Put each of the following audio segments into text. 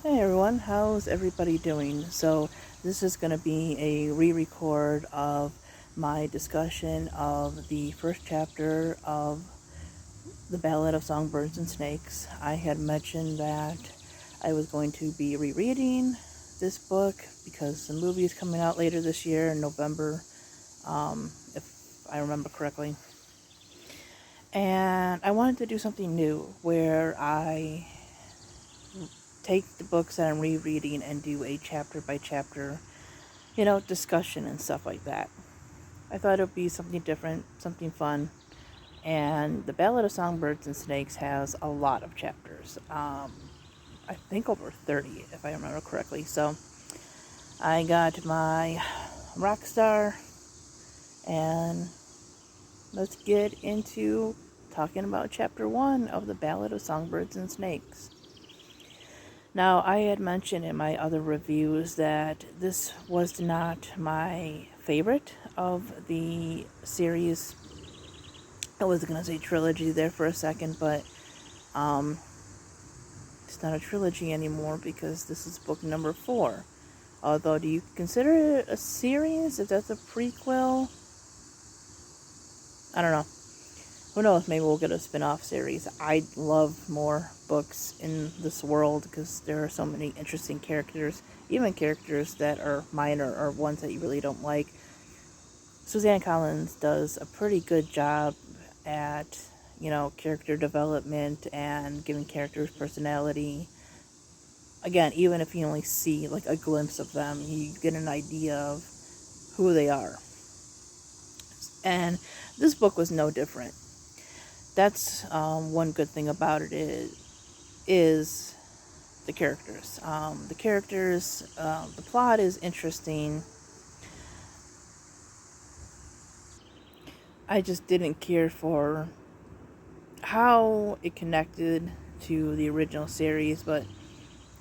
Hey everyone, how's everybody doing? So, this is going to be a re-record of my discussion of the first chapter of The Ballad of Songbirds and Snakes. I had mentioned that I was going to be rereading this book because the movie is coming out later this year in November, if I remember correctly. And I wanted to do something new where I take the books that I'm rereading and do a chapter by chapter, discussion and stuff like that. I thought it would be something different, something fun. And The Ballad of Songbirds and Snakes has a lot of chapters. I think over 30, if I remember correctly. So I got my Rockstar, and let's get into talking about chapter 1 of The Ballad of Songbirds and Snakes. Now, I had mentioned in my other reviews that this was not my favorite of the series. I was going to say trilogy there for a second, but it's not a trilogy anymore because this is book number 4. Although, do you consider it a series if that's a prequel? I don't know. Who knows, maybe we'll get a spin-off series. I love more books in this world because there are so many interesting characters, even characters that are minor or ones that you really don't like. Suzanne Collins does a pretty good job at, character development and giving characters personality. Again, even if you only see like a glimpse of them, you get an idea of who they are. And this book was no different. That's one good thing about it is the characters. The plot is interesting. I just didn't care for how it connected to the original series, but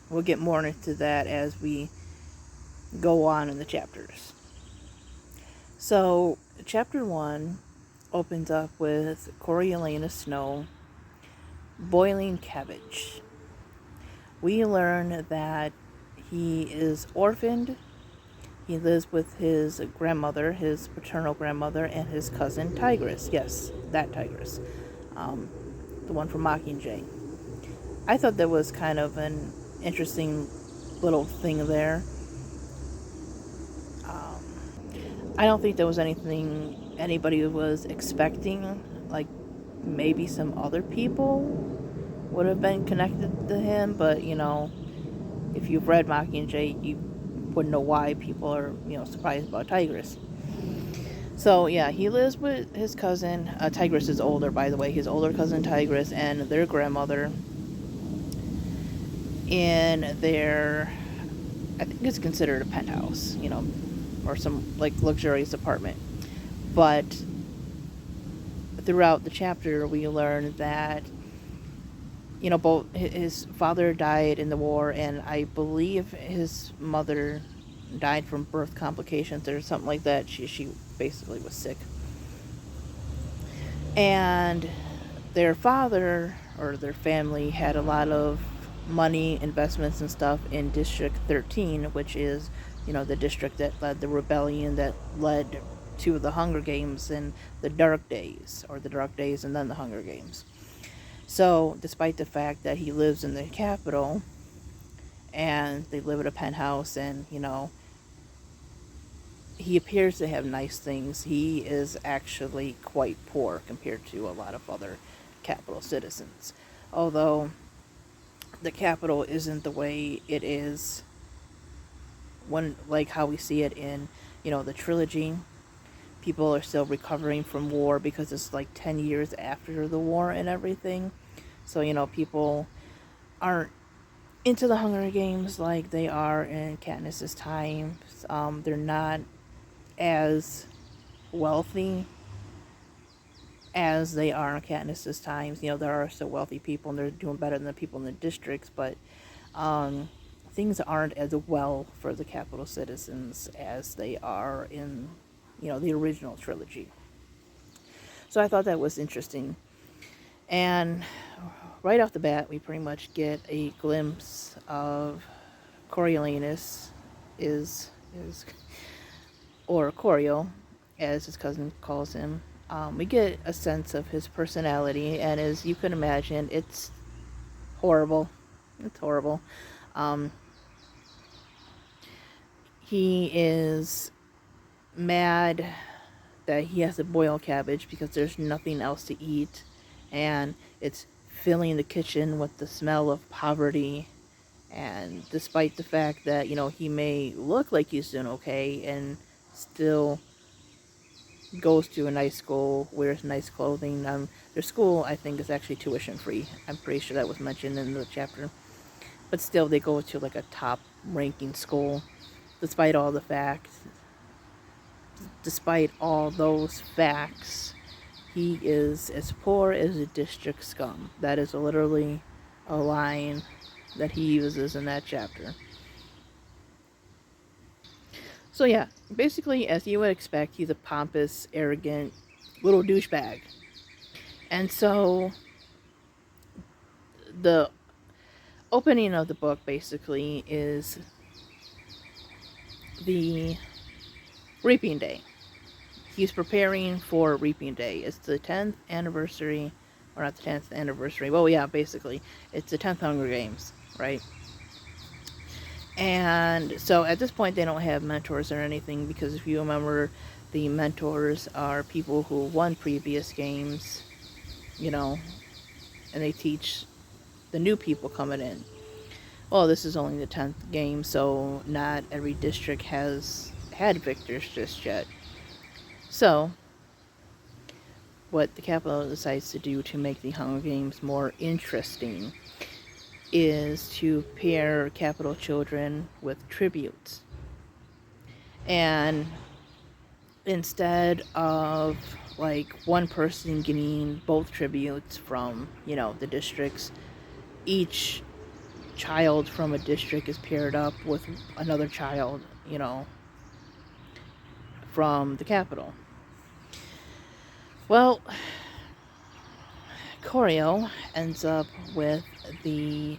we'll get more into that as we go on in the chapters. So, chapter 1 opens up with Elena Snow boiling cabbage. We learn that he is orphaned. He lives with his grandmother, his paternal grandmother, and his cousin Tigris. Yes, that Tigris. The one from Mockingjay. I thought that was kind of an interesting little thing there. I don't think there was anything anybody was expecting. Like, maybe some other people would have been connected to him, but, if you've read Mockingjay, you wouldn't know why people are, surprised about Tigris. So, yeah, he lives with his cousin. Tigris is older, by the way. His older cousin Tigris and their grandmother in their, I think it's considered a penthouse, or some, like, luxurious apartment. But throughout the chapter, we learn that, both his father died in the war, and I believe his mother died from birth complications or something like that. She basically was sick. And their father, or their family, had a lot of money, investments and stuff in District 13, which is, the district that led the rebellion that led to the Hunger Games and the Dark Days, or the Dark Days and then the Hunger Games. So, despite the fact that he lives in the capital, and they live at a penthouse, and, he appears to have nice things, he is actually quite poor compared to a lot of other capital citizens. Although the capital isn't the way it is when, like how we see it in, the trilogy. People are still recovering from war because it's like 10 years after the war and everything. So, people aren't into the Hunger Games like they are in Katniss's time. They're not as wealthy as they are in Katniss's times. There are still wealthy people and they're doing better than the people in the districts, but things aren't as well for the capital citizens as they are in, the original trilogy. So I thought that was interesting. And right off the bat, we pretty much get a glimpse of Coriolanus is or Corio, as his cousin calls him, we get a sense of his personality, and as you can imagine, it's horrible. It's horrible. Um, he is mad that he has to boil cabbage because there's nothing else to eat, and it's filling the kitchen with the smell of poverty. And despite the fact that, he may look like he's doing okay and still goes to a nice school, wears nice clothing. Their school, I think, is actually tuition free. I'm pretty sure that was mentioned in the chapter. But still, they go to like a top ranking school. Despite all the facts, despite all those facts, he is as poor as a district scum. That is literally a line that he uses in that chapter. So yeah, basically, as you would expect, he's a pompous, arrogant little douchebag. And so the opening of the book basically is the reaping day. He's preparing for reaping day. It's the 10th anniversary, or not the 10th anniversary. Well, yeah, basically, it's the 10th Hunger Games, right? And so at this point, they don't have mentors or anything, because if you remember, the mentors are people who won previous games, and they teach the new people coming in. Well, this is only the 10th game, so not every district has had victors just yet. So, what the Capitol decides to do to make the Hunger Games more interesting is to pair Capitol children with tributes. And instead of like one person getting both tributes from, the districts, each child from a district is paired up with another child, from the Capitol. Well, Corio ends up with the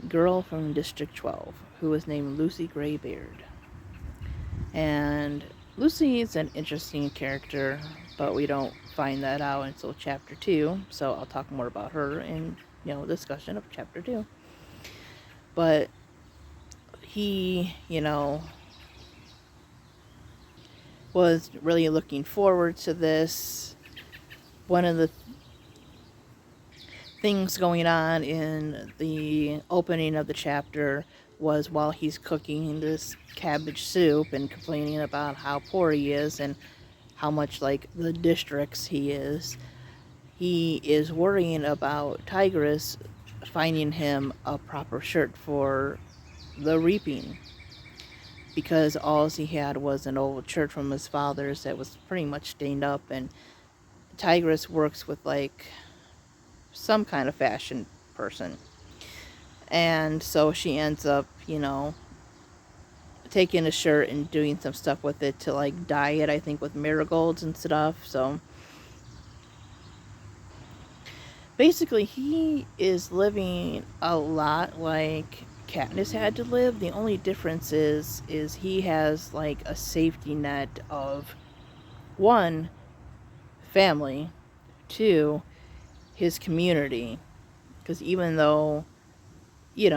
girl from District 12, who is named Lucy Graybeard. And Lucy is an interesting character, but we don't find that out until chapter 2, so I'll talk more about her in, discussion of chapter 2. But he, was really looking forward to this. One of the things going on in the opening of the chapter was while he's cooking this cabbage soup and complaining about how poor he is and how much like the districts he is worrying about Tigris finding him a proper shirt for the reaping, because all he had was an old shirt from his father's that was pretty much stained up. And Tigris works with like some kind of fashion person, and so she ends up taking a shirt and doing some stuff with it to like dye it, I think, with marigolds and stuff. So basically he is living a lot like Katniss had to live. The only difference is he has like a safety net of, 1, family, 2, his community. Because even though, he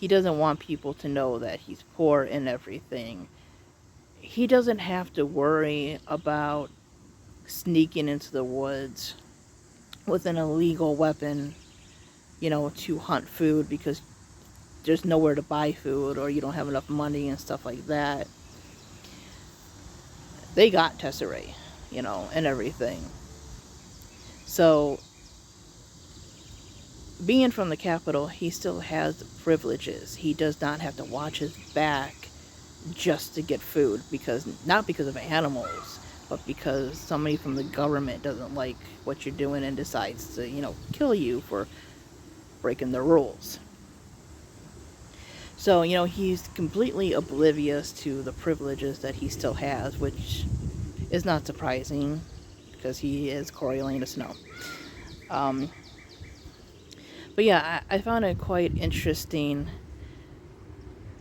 doesn't want people to know that he's poor and everything, he doesn't have to worry about sneaking into the woods with an illegal weapon, to hunt food, because there's nowhere to buy food, or you don't have enough money and stuff like that. They got Tesserae, and everything. So, being from the Capitol, he still has privileges. He does not have to watch his back just to get food, not because of animals, but because somebody from the government doesn't like what you're doing and decides to, kill you for breaking the rules. So, he's completely oblivious to the privileges that he still has, which is not surprising, because he is Coriolanus Snow. But yeah, I found it quite interesting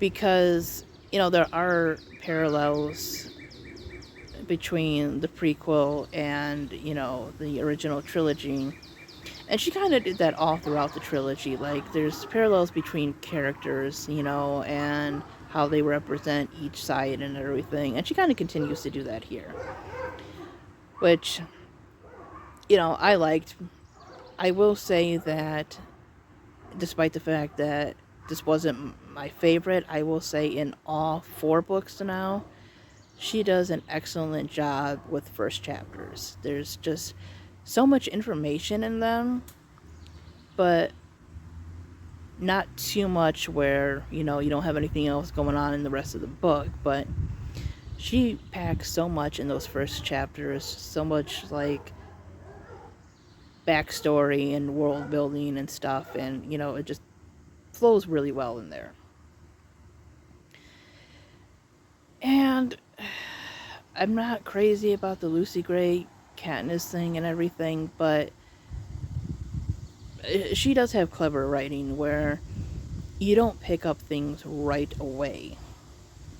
because, there are parallels between the prequel and, the original trilogy. And she kind of did that all throughout the trilogy. Like, there's parallels between characters, and how they represent each side and everything. And she kind of continues to do that here. Which, I liked. I will say that, despite the fact that this wasn't my favorite, I will say in all 4 books now, she does an excellent job with first chapters. There's just so much information in them, but not too much where, you don't have anything else going on in the rest of the book. But she packs so much in those first chapters, so much like backstory and world building and stuff, and it just flows really well in there. And I'm not crazy about the Lucy Gray Katniss thing and everything, but she does have clever writing where you don't pick up things right away.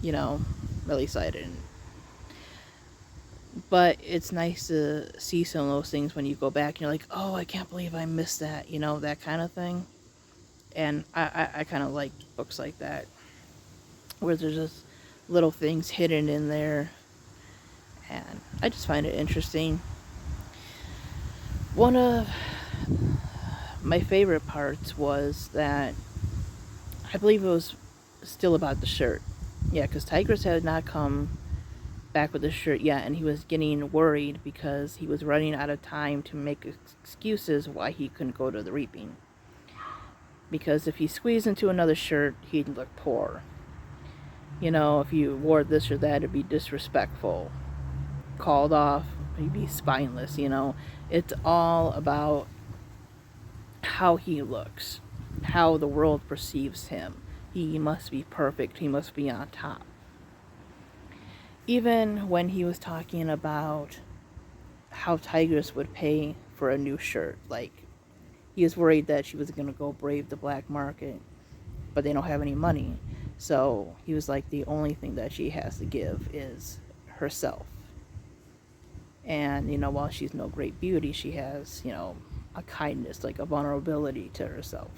At least I didn't. But it's nice to see some of those things when you go back and you're like, oh, I can't believe I missed that, that kind of thing. And I kind of like books like that, where there's just little things hidden in there. And I just find it interesting. One of my favorite parts was that, I believe it was still about the shirt. Yeah, because Tigris had not come back with the shirt yet, and he was getting worried because he was running out of time to make excuses why he couldn't go to the reaping. Because if he squeezed into another shirt, he'd look poor. If you wore this or that, it'd be disrespectful. Called off, he'd be spineless, It's all about how he looks, how the world perceives him. He must be perfect, he must be on top. Even when he was talking about how Tigris would pay for a new shirt, like, he was worried that she was going to go brave the black market, but they don't have any money. So he was like, the only thing that she has to give is herself. And, while she's no great beauty, she has, a kindness, like a vulnerability to herself.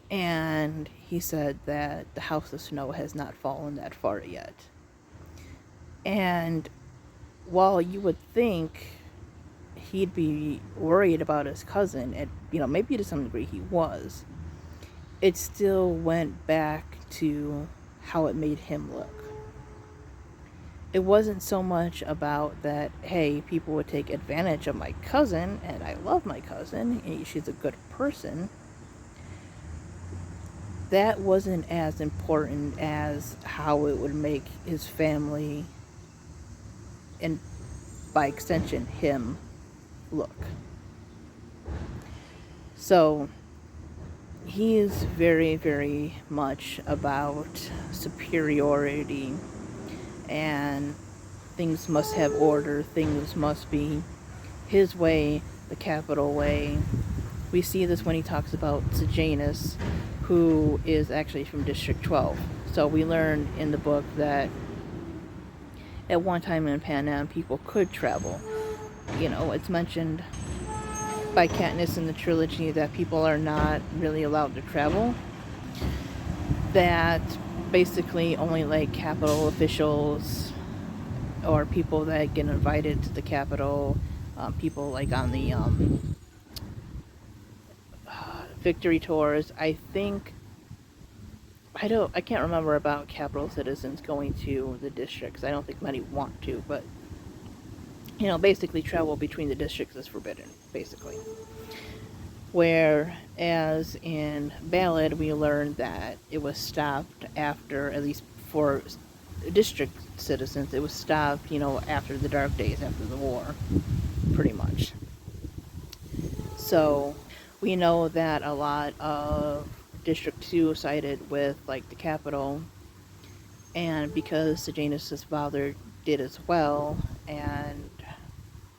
And he said that the House of Snow has not fallen that far yet. And while you would think he'd be worried about his cousin, and maybe to some degree he was, it still went back to how it made him look. It wasn't so much about that, hey, people would take advantage of my cousin, and I love my cousin, and she's a good person. That wasn't as important as how it would make his family, and by extension him, look. So he is very, very much about superiority, and things must have order, things must be his way, the capital way. We see this when he talks about Suganus, who is actually from District 12. So we learned in the book that at one time in Panem, people could travel. It's mentioned by Katniss in the trilogy that people are not really allowed to travel. That basically only like capital officials or people that get invited to the capital, people like on the victory tours. I can't remember about capital citizens going to the districts. I don't think many want to, but basically travel between the districts is forbidden, basically. Whereas in Ballad, we learned that it was stopped after, at least for district citizens, it was stopped, after the Dark Days, after the war, pretty much. So we know that a lot of District 2 sided with, like, the capital, and because Suganus' father did as well, and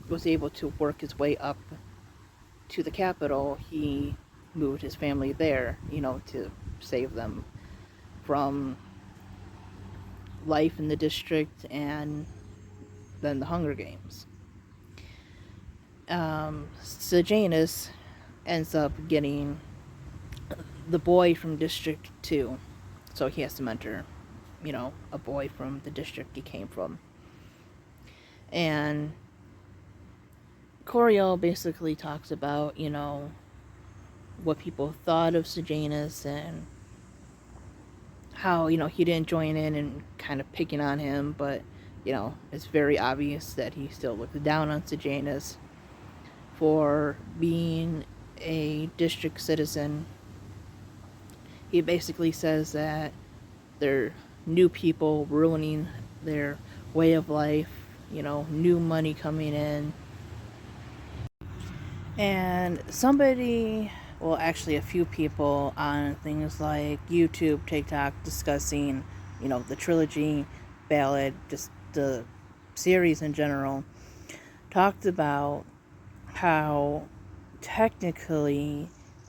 was able to work his way up to the capital, he moved his family there, to save them from life in the district and then the Hunger Games. Suganus ends up getting the boy from District 2. So he has to mentor, a boy from the district he came from. And Coriel basically talks about, what people thought of Suganus and how, he didn't join in and kind of picking on him, but, it's very obvious that he still looked down on Suganus for being a district citizen. He basically says that they're new people ruining their way of life, new money coming in. And actually a few people on things like YouTube, TikTok, discussing, the trilogy, Ballad, just the series in general, talked about how technically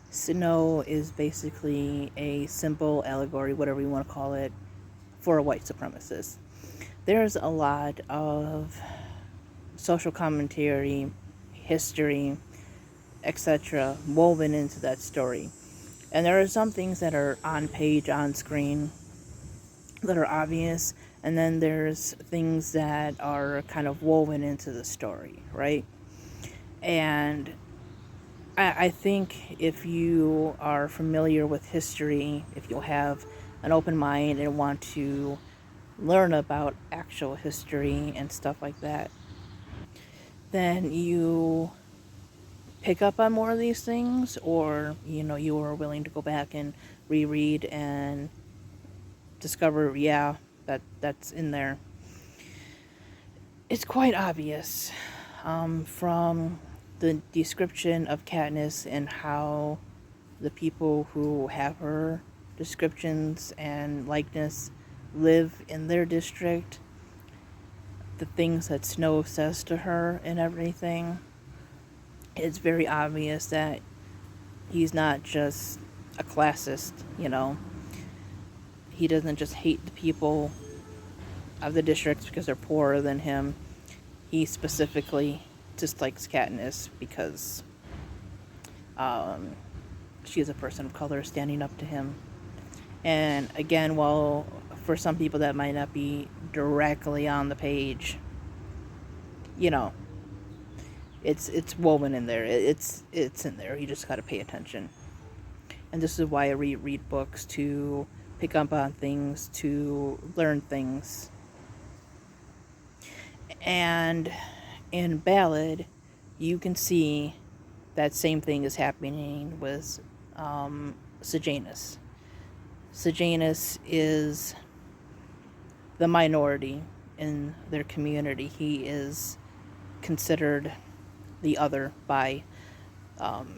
Snow is basically a symbol, allegory, whatever you want to call it, for a white supremacist. There's a lot of social commentary, history, etc. woven into that story. And there are some things that are on page, on screen, that are obvious, and then there's things that are kind of woven into the story, right? And I think if you are familiar with history, if you have an open mind and want to learn about actual history and stuff like that, then you pick up on more of these things, or you are willing to go back and reread and discover, that's in there. It's quite obvious from the description of Katniss and how the people who have her descriptions and likeness live in their district, the things that Snow says to her and everything. It's very obvious that he's not just a classist, He doesn't just hate the people of the districts because they're poorer than him. He specifically dislikes Katniss because she is a person of color standing up to him. And again, while for some people that might not be directly on the page, it's woven in there. It's in there. You just got to pay attention. And this is why I read books, to pick up on things, to learn things. And in Ballad, you can see that same thing is happening with Suganus. Suganus is the minority in their community. He is considered the other by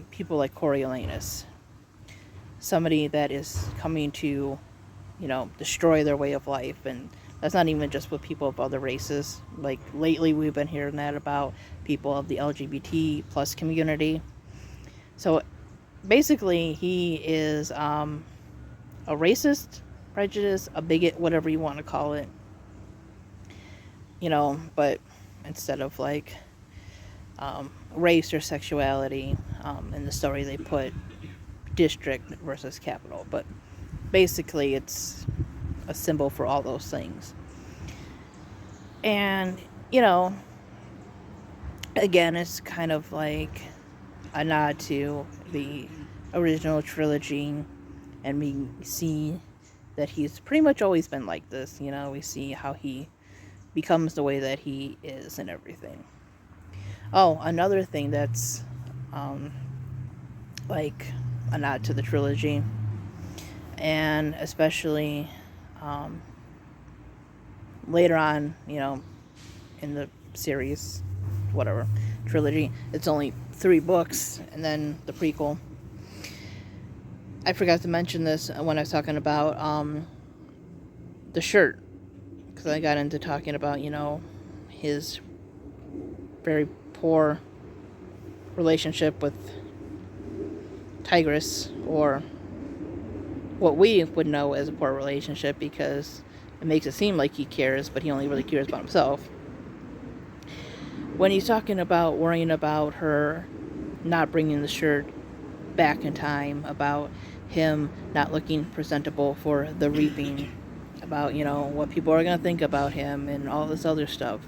people like Coriolanus. Somebody that is coming to, destroy their way of life. And that's not even just with people of other races. Like, lately we've been hearing that about people of the LGBT plus community. So basically he is a racist, prejudice, a bigot, whatever you want to call it. But instead of race or sexuality, in the story they put district versus capital. But basically it's a symbol for all those things. And, again, it's kind of like a nod to the original trilogy, and we see that he's pretty much always been like this. We see how he becomes the way that he is and everything. Oh, another thing that's a nod to the trilogy, and especially later on, in the series, whatever, trilogy, it's only 3 books, and then the prequel. I forgot to mention this when I was talking about the shirt, because I got into talking about, his very poor relationship with Tigris, or what we would know as a poor relationship, because it makes it seem like he cares, but he only really cares about himself. When he's talking about worrying about her not bringing the shirt back in time, about him not looking presentable for the reaping, about, what people are going to think about him and all this other stuff,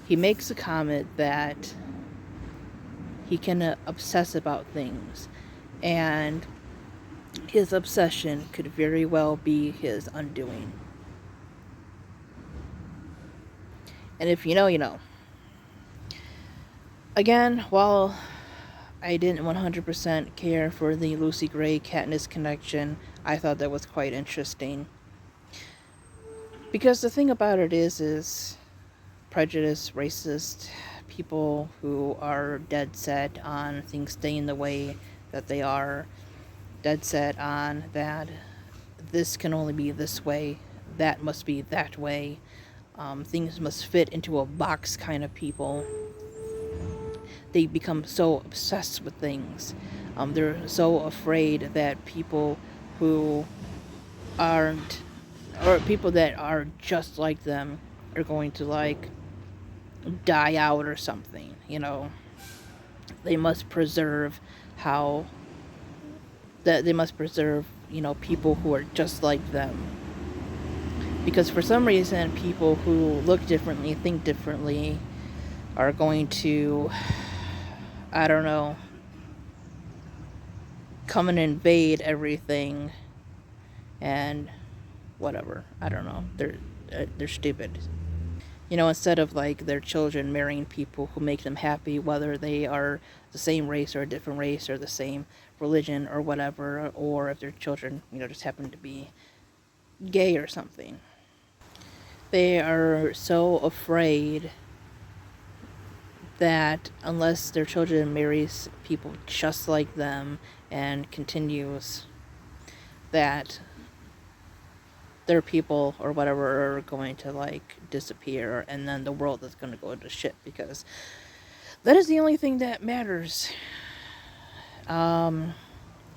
he makes a comment that he can obsess about things, and his obsession could very well be his undoing. And if you know, you know. Again, while I didn't 100% care for the Lucy Gray Katniss connection, I thought that was quite interesting. Because the thing about it is prejudice, racist people who are dead set on things staying the way that they are, dead set on that this can only be this way, that must be that way, things must fit into a box kind of people. They become so obsessed with things. They're so afraid that people who aren't, or people that are just like them, are going to die out or something. They must preserve they must preserve people who are just like them, because for some reason people who look differently, think differently, are going to, I don't know, come and invade everything and whatever. I don't know. They're stupid. Instead of their children marrying people who make them happy, whether they are the same race or a different race or the same religion or whatever, or if their children, just happen to be gay or something. They are so afraid that unless their children marries people just like them and continues, that their people or whatever are going to disappear, and then the world is going to go to shit, because that is the only thing that matters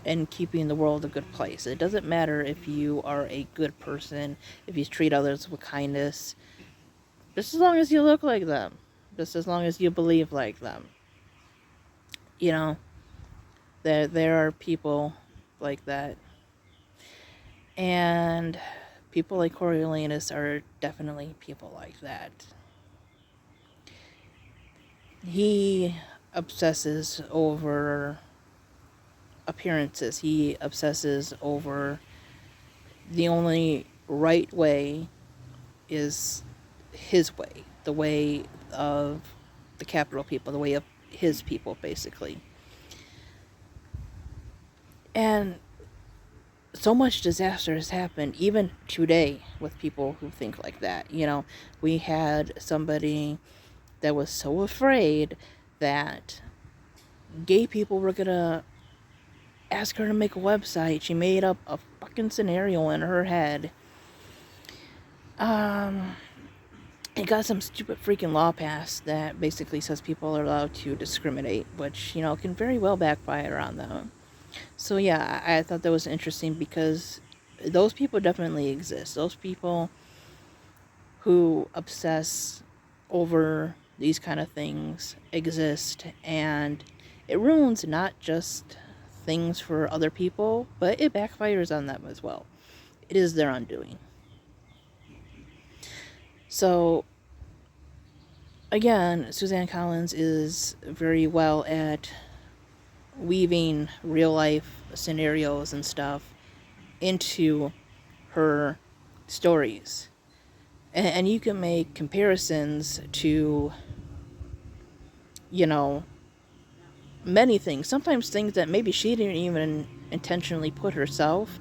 in keeping the world a good place. It doesn't matter if you are a good person, if you treat others with kindness, just as long as you look like them, just as long as you believe like them. There are people like that. And people like Coriolanus are definitely people like that. He obsesses over appearances. He obsesses over the only right way is his way, the way of the capital people, the way of his people, basically. And so much disaster has happened, even today, with people who think like that. We had somebody that was so afraid that gay people were gonna ask her to make a website. She made up a fucking scenario in her head. It got some stupid freaking law passed that basically says people are allowed to discriminate, which, can very well backfire on them. So yeah, I thought that was interesting, because those people definitely exist. Those people who obsess over these kind of things exist, and it ruins not just things for other people, but it backfires on them as well. It is their undoing. So again, Suzanne Collins is very well at weaving real life scenarios and stuff into her stories. And you can make comparisons to, many things. Sometimes things that maybe she didn't even intentionally put herself.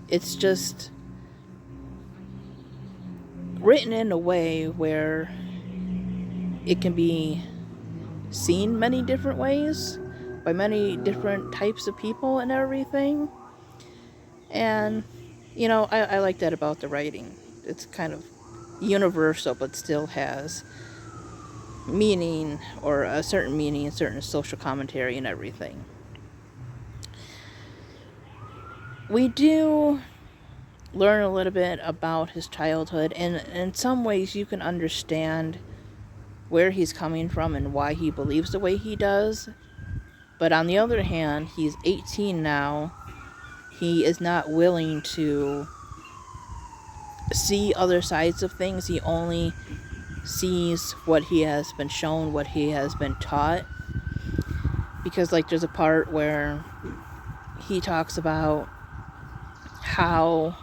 It's just written in a way where it can be seen many different ways by many different types of people and everything. And, I like that about the writing. It's kind of universal, but still has meaning, or a certain meaning, a certain social commentary and everything. we do learn a little bit about his childhood, and in some ways you can understand where he's coming from and why he believes the way he does. But on the other hand, he's 18 now. He is not willing to see other sides of things. He only sees what he has been shown, what he has been taught. Because, like, there's a part where he talks about how,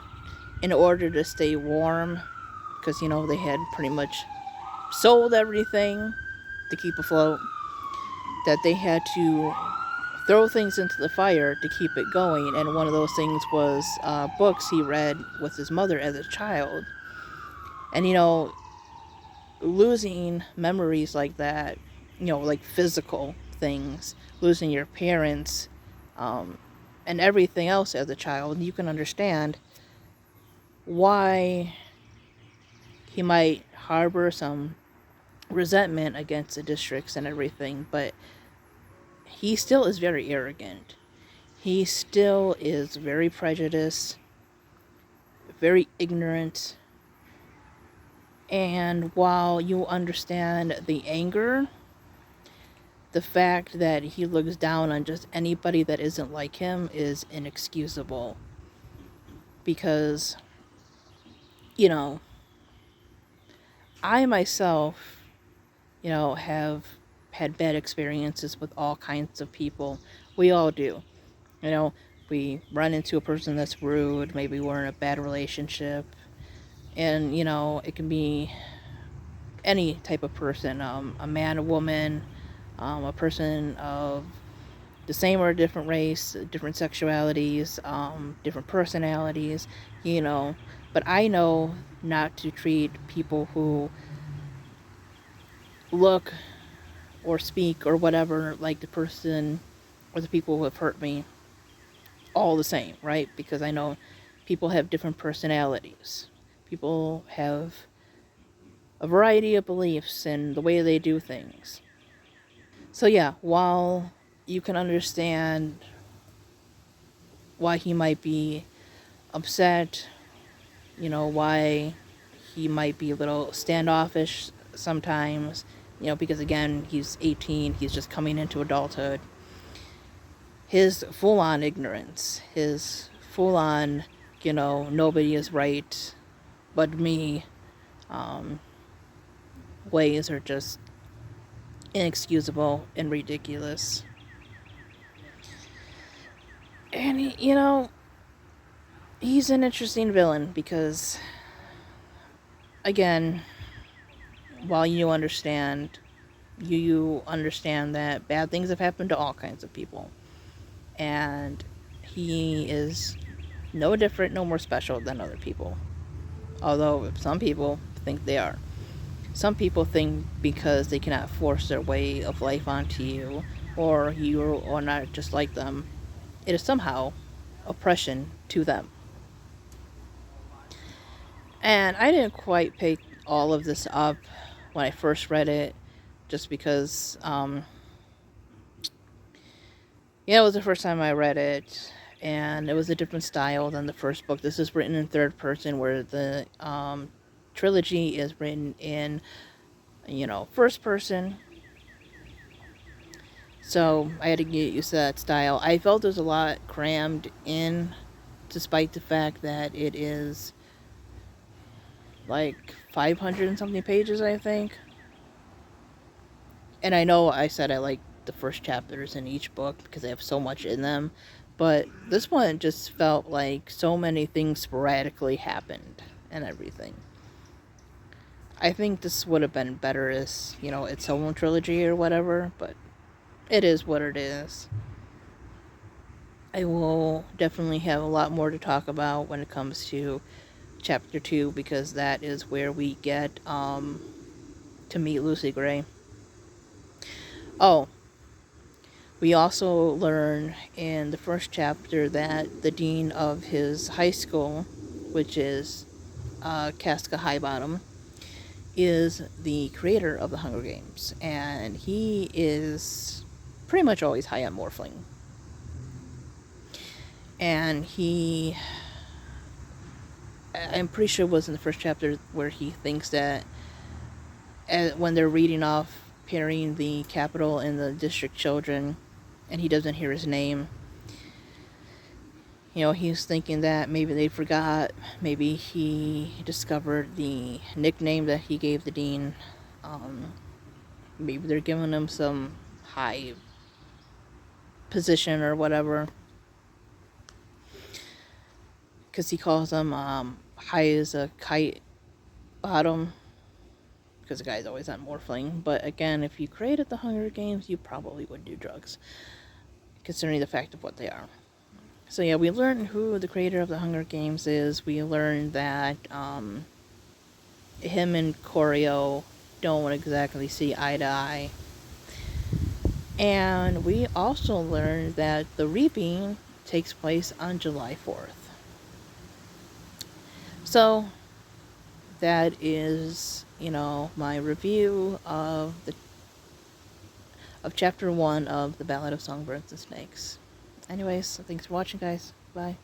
in order to stay warm, because, they had pretty much sold everything to keep afloat, that they had to throw things into the fire to keep it going. And one of those things was books he read with his mother as a child. And, losing memories like that, like physical things, losing your parents, and everything else as a child, you can understand why he might harbor some resentment against the districts and everything, but he still is very arrogant. He still is very prejudiced, very ignorant. And while you understand the anger, the fact that he looks down on just anybody that isn't like him is inexcusable. Because, I myself, have had bad experiences with all kinds of people. We all do. We run into a person that's rude, maybe we're in a bad relationship, and, it can be any type of person, a man, a woman, a person of the same or different race, different sexualities, different personalities, But I know not to treat people who look or speak or whatever like the person or the people who have hurt me all the same, right? Because I know people have different personalities. People have a variety of beliefs and the way they do things. So yeah, while you can understand why he might be upset, why he might be a little standoffish sometimes, because again, he's 18, he's just coming into adulthood. His full-on ignorance, his full-on, nobody is right but me, ways are just inexcusable and ridiculous. And, he's an interesting villain because, again, while you understand that bad things have happened to all kinds of people. And he is no different, no more special than other people. Although some people think they are. Some people think because they cannot force their way of life onto you, or you are not just like them, it is somehow oppression to them. And I didn't quite pick all of this up when I first read it, just because, it was the first time I read it, and it was a different style than the first book. This is written in third person, where the trilogy is written in, first person. So I had to get used to that style. I felt there's a lot crammed in, despite the fact that it is like 500 and something pages, I think. And I know I said I like the first chapters in each book because they have so much in them, but this one just felt like so many things sporadically happened and everything. I think this would have been better as, its own trilogy or whatever, but it is what it is. I will definitely have a lot more to talk about when it comes to chapter 2, because that is where we get to meet Lucy Gray. Oh, we also learn in the first chapter that the dean of his high school, which is Casca Highbottom, is the creator of the Hunger Games, and he is pretty much always high on morphling. And I'm pretty sure it was in the first chapter where he thinks that when they're reading off pairing the capital and the district children, and he doesn't hear his name, he's thinking that maybe they forgot, maybe he discovered the nickname that he gave the dean. Maybe they're giving him some high position or whatever, because he calls him high as a kite bottom, because the guy's always on morphling. But again, if you created the Hunger Games, you probably would do drugs, considering the fact of what they are. So yeah, we learned who the creator of the Hunger Games is. We learned that him and Choreo don't exactly see eye to eye. And we also learned that the reaping takes place on July 4th. So that is, my review of chapter 1 of The Ballad of Songbirds and Snakes. Anyways, thanks for watching, guys. Bye.